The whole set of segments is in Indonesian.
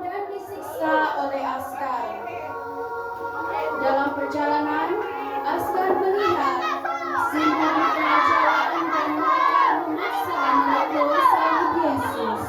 dan disiksa oleh askar. Dalam perjalanan, askar melihat singa di tengah jalan dan mereka memaksa memukul salib Yesus.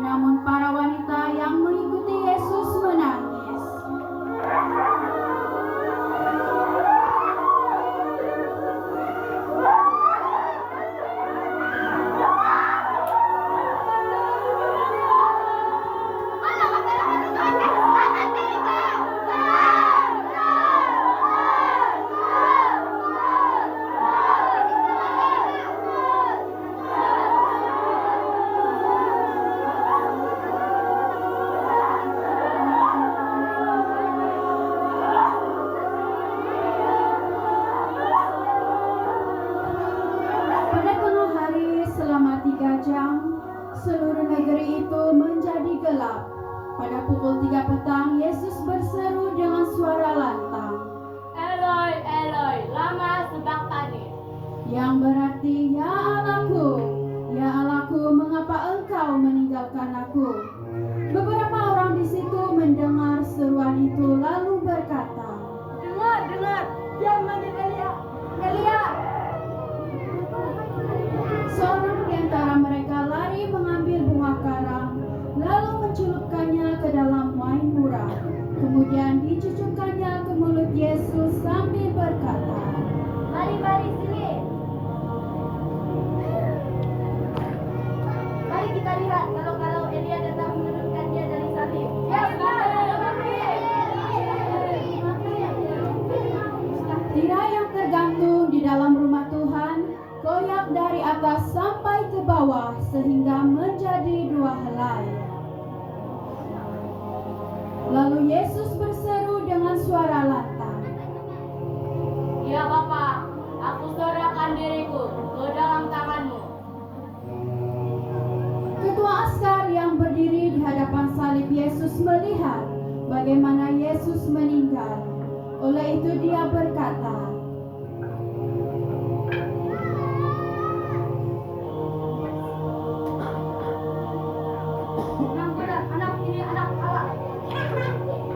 Namun para wanita yang mengikuti Yesus menangis. Seluruh negeri itu menjadi gelap. Pada pukul 3 petang, Yesus berseru dengan suara lantang, Eloi, Eloi, lama sabachthani. Yang berarti, Ya Allahku, mengapa engkau meninggalkan aku? Beberapa orang di situ mendengar seruan itu lalu berkata, Dengar, dia manggil Elia. Seorang di antara mereka lari mengambil bunga karang, lalu mencelupkannya ke dalam wain murah. Kemudian dicucukkannya ke mulut Yesus sambil berkata, Mari sini. Mari kita lihat kalau Elia datang menurunkan dia dari salib. Tirai yang tergantung di dalam rumah Tuhan koyak dari atas sampai ke bawah sehingga menjadi 2 helai. Lalu Yesus berseru dengan suara lantang, Ya Bapa, aku serahkan diriku ke dalam tanganmu. Ketua askar yang berdiri di hadapan salib Yesus melihat bagaimana Yesus meninggal. Oleh itu dia berkata,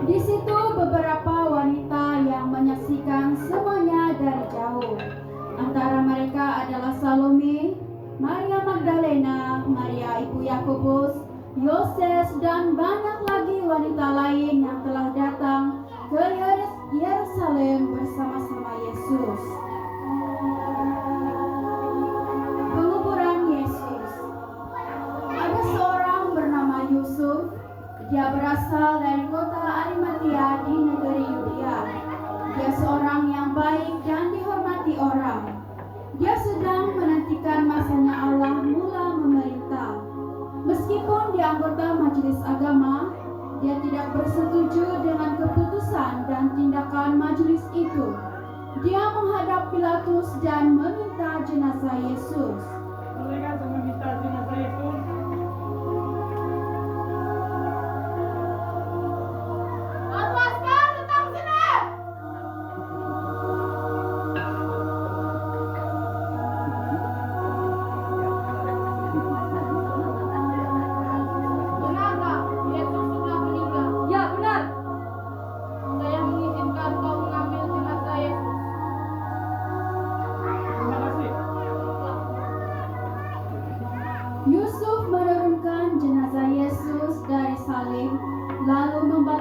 Di situ beberapa wanita yang menyaksikan semuanya dari jauh. Antara mereka adalah Salome, Maria Magdalena, Maria ibu Yakobus, Yoses, dan banyak lagi wanita lain yang telah datang ke Yerusalem bersama-sama Yesus. Penguburan Yesus. Ada seorang bernama Yusuf. Dia berasal dari kota Arimatia di negeri Yudea. Dia seorang yang baik dan dihormati orang. Dia sedang menantikan masanya Allah mula memerintah. Meskipun dia anggota majelis agama, dia tidak bersetuju dengan keputusan dan tindakan majelis itu. Dia menghadap Pilatus dan meminta jenazah Yesus. Mereka meminta jenazah Yesus.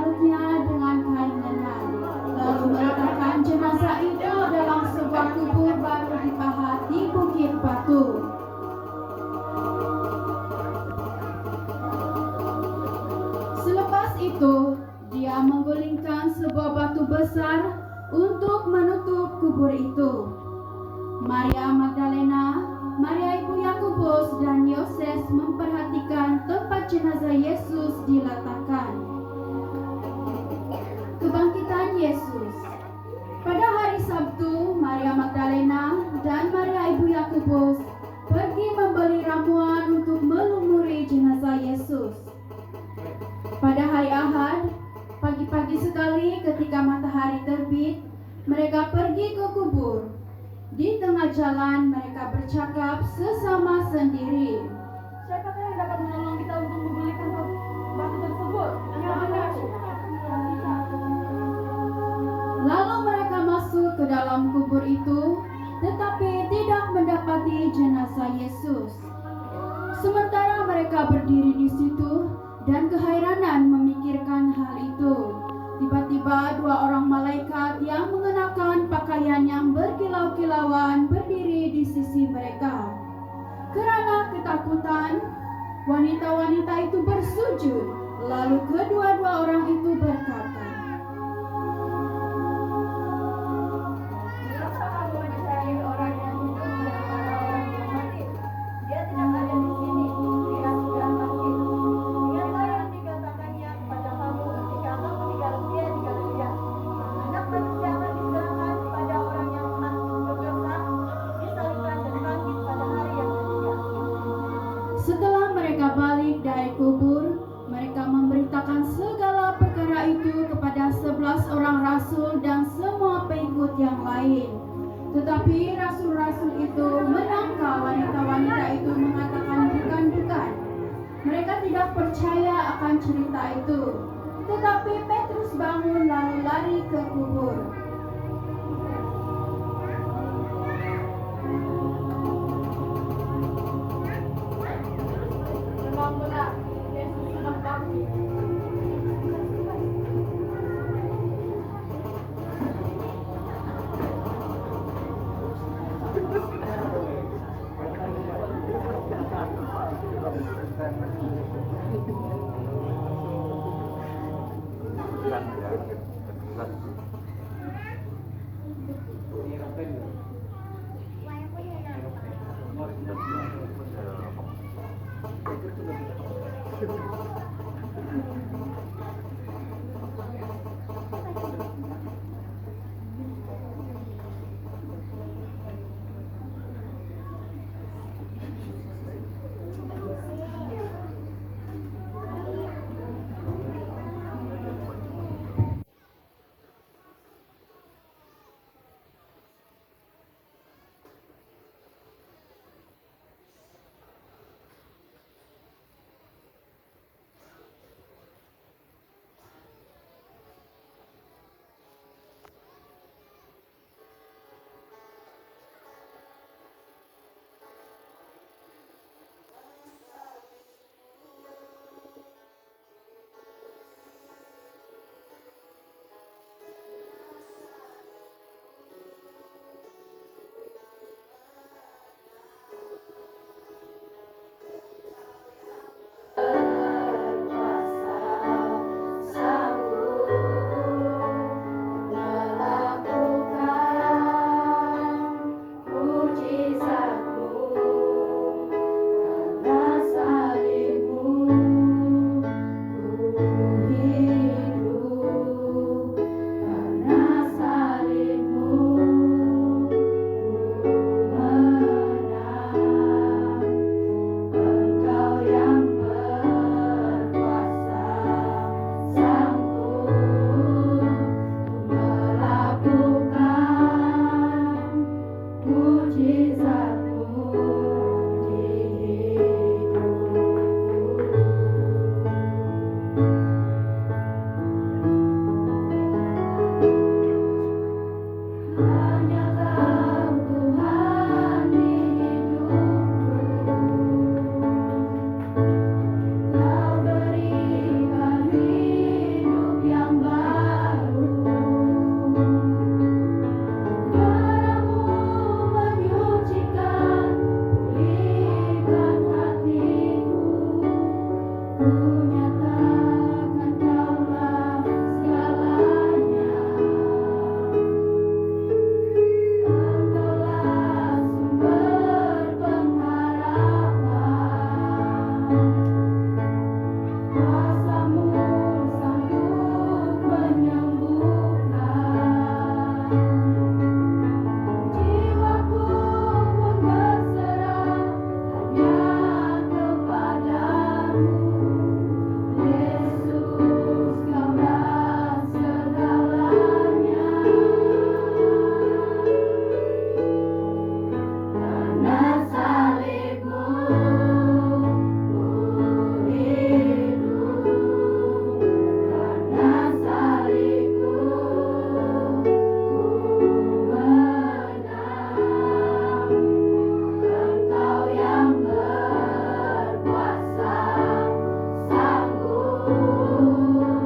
membalutnya dengan kain lenan, lalu meletakkan jenazah itu dalam sebuah kubur baru dipahat di Bukit Batu. Selepas itu, dia menggulingkan sebuah batu besar untuk menutup kubur itu. Maria Magdalena, Maria ibu Yakobus dan Yoses memperhatikan tempat jenazah Yesus diletakkan. Kebangkitan Yesus. Pada hari Sabtu, Maria Magdalena dan Maria ibu Yakobus pergi membeli ramuan untuk melumuri jenazah Yesus. Pada hari Ahad, pagi-pagi sekali ketika matahari terbit, mereka pergi ke kubur. Di tengah jalan mereka bercakap sesama sendiri. Siapakah yang dapat menolong kita untuk menggulingkan batu tersebut? Yang benar. Lalu mereka masuk ke dalam kubur itu, tetapi tidak mendapati jenazah Yesus. Sementara mereka berdiri di situ dan kehairanan memikirkan hal itu, tiba-tiba dua orang malaikat yang mengenakan pakaian yang berkilau-kilauan berdiri di sisi mereka. Karena ketakutan, wanita-wanita itu bersujud, lalu kedua-dua orang itu berkata, Mengapa kamu mencari orang yang hidup daripada orang yang mati? Dia tidak ada di sini. Dia sudah bangkit. Ingatlah yang dikatakannya kepada kamu ketika kamu tinggal dia di Galilea. Anak manusia akan diserahkan kepada orang yang berdosa, disalibkan dan bangkit pada hari yang ketiga. Setelah mereka balik dari kubur, mereka memberitakan segala perkara itu kepada 11 orang rasul dan semua pengikut yang lain. Tetapi rasul-rasul itu menyangka wanita-wanita itu mengatakan bukan-bukan. Mereka tidak percaya akan cerita itu. Tetapi Petrus bangun lalu lari ke kubur. Memang benar, Yesus sudah bangkit. Tuhan.